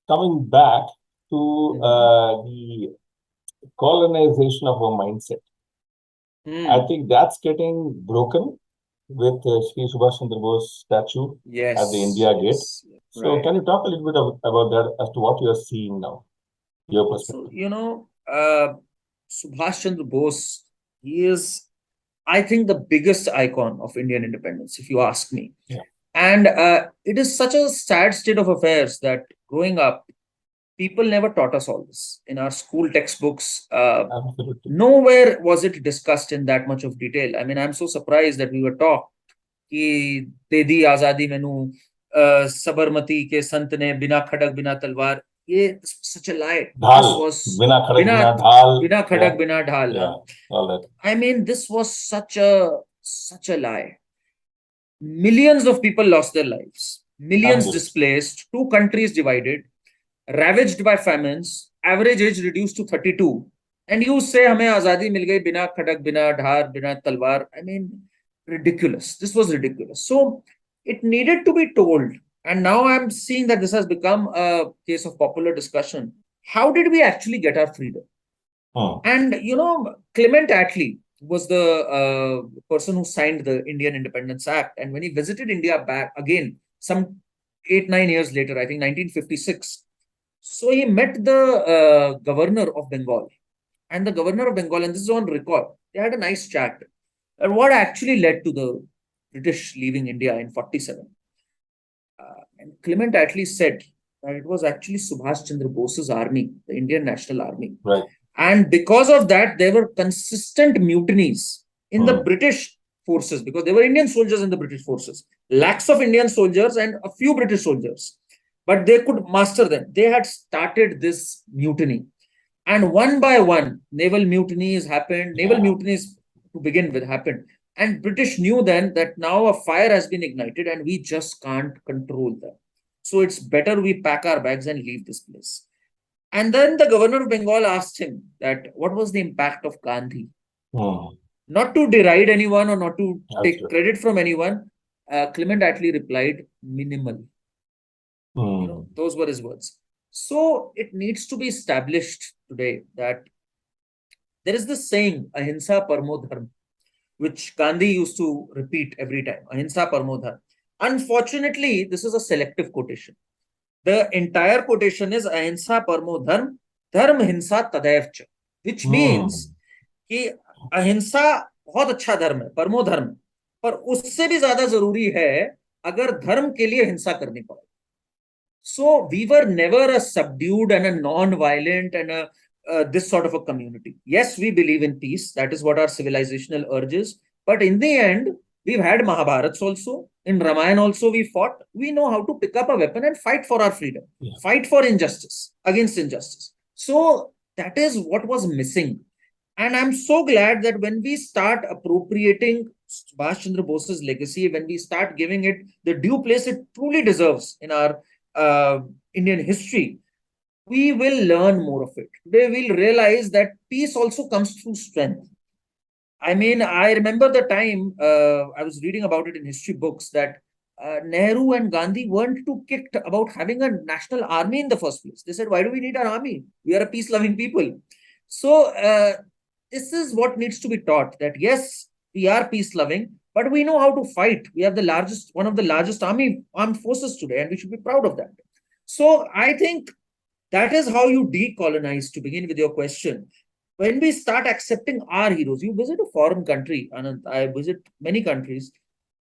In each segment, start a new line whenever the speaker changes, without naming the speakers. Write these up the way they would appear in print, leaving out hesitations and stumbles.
coming back to the colonization of our mindset. I think that's getting broken with Sri Subhash Chandra Bose statue at the India Gate.
Yes,
So,
right.
can you talk a little bit about that as to what you are seeing now, your
So,
perspective?
Subhash Chandra Bose, he is, I think, the biggest icon of Indian independence, if you ask me.
Yeah,
And it is such a sad state of affairs that growing up, people never taught us all this. In our school textbooks,
absolutely.
nowhere was it discussed in that much of detail. I mean, I'm so surprised that we were taught कि दे दी आजादी मैनू सबरमती के संत ने बिना खड़क बिना तलवार ये such a lie.
Dhal,
This was
bina khadak,
बिना
bina dhal.
बिना
Yeah,
खड़क बिना ढाल.
yeah, all that.
I mean, this was such a lie. Millions of people lost their lives, millions displaced, two countries divided, ravaged by famines, average age reduced to 32. And you say हमें आजादी मिल गई बिना खड़क बिना ढार बिना तलवार. I mean, ridiculous. This was ridiculous. So it needed to be told. And now I'm seeing that this has become a case of popular discussion. How did we actually get our freedom? And Clement Attlee was the person who signed the Indian Independence Act. And when he visited India back again, some 8-9 years later, I think 1956, so he met the governor of Bengal. And the governor of Bengal, and this is on record, they had a nice chat. And what actually led to the British leaving India in 47? And Clement Attlee said that it was actually Subhash Chandra Bose's army, the Indian National Army.
Right.
And because of that, there were consistent mutinies in the British forces, because there were Indian soldiers in the British forces, lakhs of Indian soldiers and a few British soldiers, but they could master them. They had started this mutiny. And one by one, naval mutinies happened. Naval mutinies to begin with happened. And British knew then that now a fire has been ignited and we just can't control them. So it's better we pack our bags and leave this place. And then the governor of Bengal asked him that what was the impact of Gandhi? Not to deride anyone or not to take credit from anyone, Clement Attlee replied, minimal. Those were his words. So it needs to be established today that there is this saying, Ahimsa Parmo Dharma, which Gandhi used to repeat every time, Ahimsa Parmo Dharma. Unfortunately, this is a selective quotation. The entire quotation is Ahimsa Parmo Dharma, Dharma Hinsa Tadaiv Cha, which means कि अहिंसा बहुत अच्छा धर्म है, परमो धर्म, पर उससे भी ज्यादा जरूरी है अगर धर्म के लिए हिंसा करनी पड़े. So we were never a subdued and a non-violent and this sort of a community. Yes, we believe in peace. That is what our civilizational urge is. But in the end, we've had Mahabharats also. In Ramayana also we fought. We know how to pick up a weapon and fight for our freedom. Fight for injustice, against injustice. So that is what was missing. And I'm so glad that when we start appropriating Subhash Chandra Bose's legacy, when we start giving it the due place it truly deserves in our Indian history, we will learn more of it. They will realize that peace also comes through strength. I mean, I remember the time I was reading about it in history books that Nehru and Gandhi weren't too kicked about having a national army in the first place. They said, why do we need an army? We are a peace-loving people. So this is what needs to be taught, that yes, we are peace-loving, but we know how to fight. We have one of the largest armed forces today, and we should be proud of that. So I think that is how you decolonize, to begin with your question. When we start accepting our heroes, you visit a foreign country, and I visit many countries,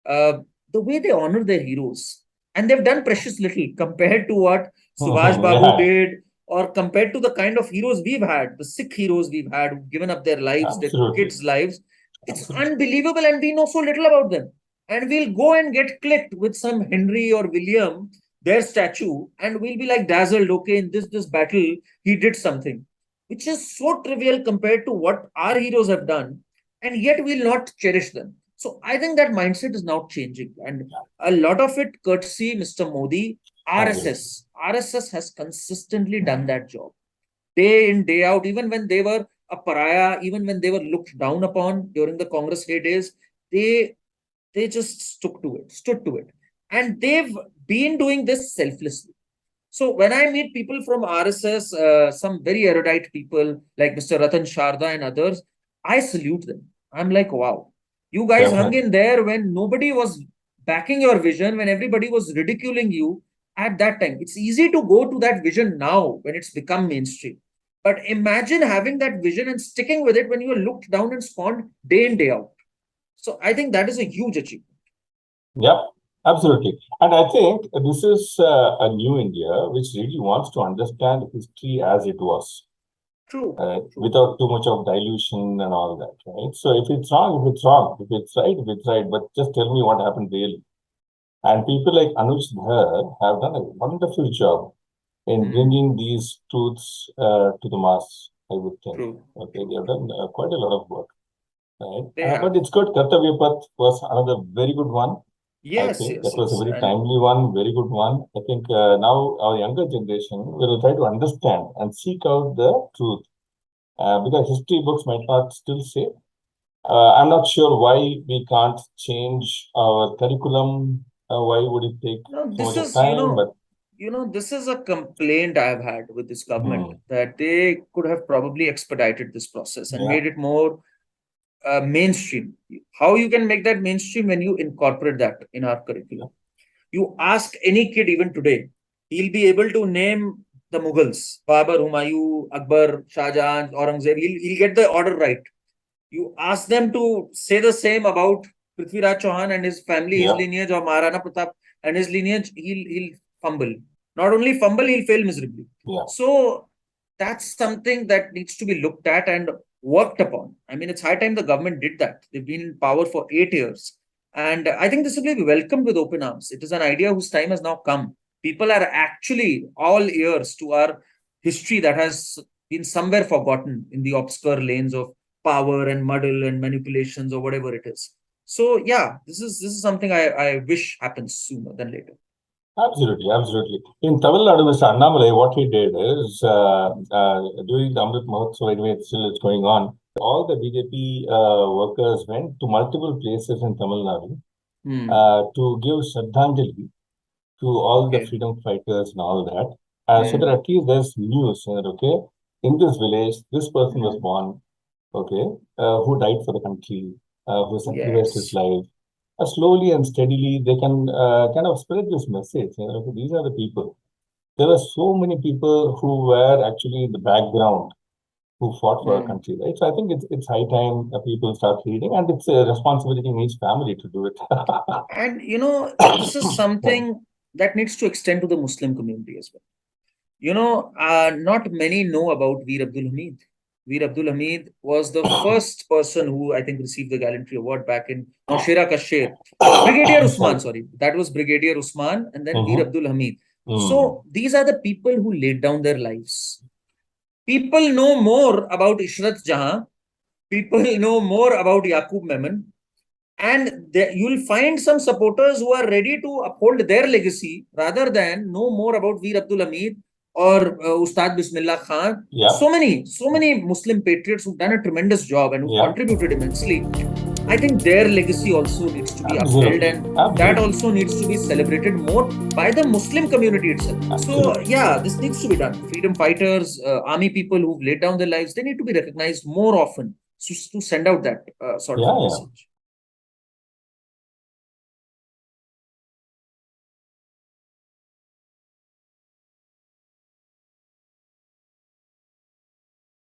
the way they honor their heroes, and they've done precious little compared to what Subhash Babu did, or compared to the kind of heroes we've had, the Sikh heroes we've had, who've given up their lives, their kids' lives. It's unbelievable, and we know so little about them. And we'll go and get clicked with some Henry or William, their statue, and we'll be like dazzled, okay, in this battle, he did something, which is so trivial compared to what our heroes have done, and yet we'll not cherish them. So I think that mindset is now changing, and a lot of it courtesy Mr. Modi, RSS. RSS has consistently done that job, day in, day out, even when they were a pariah, even when they were looked down upon during the Congress heydays, they just stood to it. And they've been doing this selflessly. So when I meet people from RSS, some very erudite people like Mr. Ratan Sharda and others, I salute them. I'm like, wow, you guys hung
Definitely.
in there when nobody was backing your vision, when everybody was ridiculing you at that time. It's easy to go to that vision now when it's become mainstream. But imagine having that vision and sticking with it when you are looked down and scorned day in, day out. So I think that is a huge achievement.
Yep, absolutely. And I think this is a new India which really wants to understand history as it was,
True.
without too much of dilution and all that, right? So if it's wrong, if it's wrong. If it's right, if it's right. But just tell me what happened really. And people like Anuj Dhar have done a wonderful job in bringing these truths to the mass, I would think.
True.
Okay, they have done quite a lot of work, right?
They
But
have.
it's good. Karthavya Path was another very good one. I
Yes,
think
yes,
that was a
yes.
very
And
timely one, very good one. I think now our younger generation will try to understand and seek out the truth, because history books might not still say. I'm not sure why we can't change our curriculum. Why would it take
no,
so
this
much of
is,
time? But
this is a complaint I've had with this government
hmm,
that they could have probably expedited this process and
yeah,
made it more mainstream. How you can make that mainstream when you incorporate that in our curriculum? You ask any kid even today, he'll be able to name the Mughals, Babur, Humayun, Akbar, Shah Jahan, Aurangzeb. He'll get the order right. You ask them to say the same about Prithviraj Chauhan and his family, his
yeah,
lineage, or Maharana Pratap and his lineage, he'll fumble. Not only fumble, he'll fail miserably.
yeah.
So that's something that needs to be looked at and worked upon. I mean, it's high time the government did that. They've been in power for 8 years. And I think this will be welcomed with open arms. It is an idea whose time has now come. People are actually all ears to our history that has been somewhere forgotten in the obscure lanes of power and muddle and manipulations or whatever it is. So yeah, this is something I wish happens sooner than later.
Absolutely, absolutely. In Tamil Nadu, Mr. Annamalai, what he did is during the Amrit Mahotsav, anyway, it's going on. All the BJP workers went to multiple places in Tamil Nadu to give Shraddhanjali to all the
Okay.
freedom fighters and all that, so that
Mm.
at least there's news that, okay, in this village, this person was born, okay, who died for the country, who sacrificed his
Yes.
life. Slowly and steadily, they can kind of spread this message. Okay, these are the people. There were so many people who were actually in the background who fought for our
Mm.
country, right? So I think it's high time people start reading, and it's a responsibility in each family to do it.
And this is something that needs to extend to the Muslim community as well. Not many know about Veer Abdul Hamid. Veer Abdul Hamid was the first person who I think received the Gallantry Award back in Naushera Kasher. Brigadier Usman,
Sorry.
sorry. That was Brigadier Usman and then Veer
Mm-hmm.
Abdul Hamid.
Mm.
So these are the people who laid down their lives. People know more about Ishrat Jahan. People know more about Yaqub Memon. And you'll find some supporters who are ready to uphold their legacy rather than know more about Veer Abdul Hamid or Ustad Bismillah Khan.
Yeah,
So many Muslim patriots who've done a tremendous job and who've
yeah,
contributed immensely. I think their legacy also needs to be upheld,
absolutely,
and that
absolutely,
also needs to be celebrated more by the Muslim community itself. So,
absolutely.
yeah, this needs to be done. Freedom fighters, army people who've laid down their lives, they need to be recognized more often to send out that sort of
Yeah,
a
yeah.
message.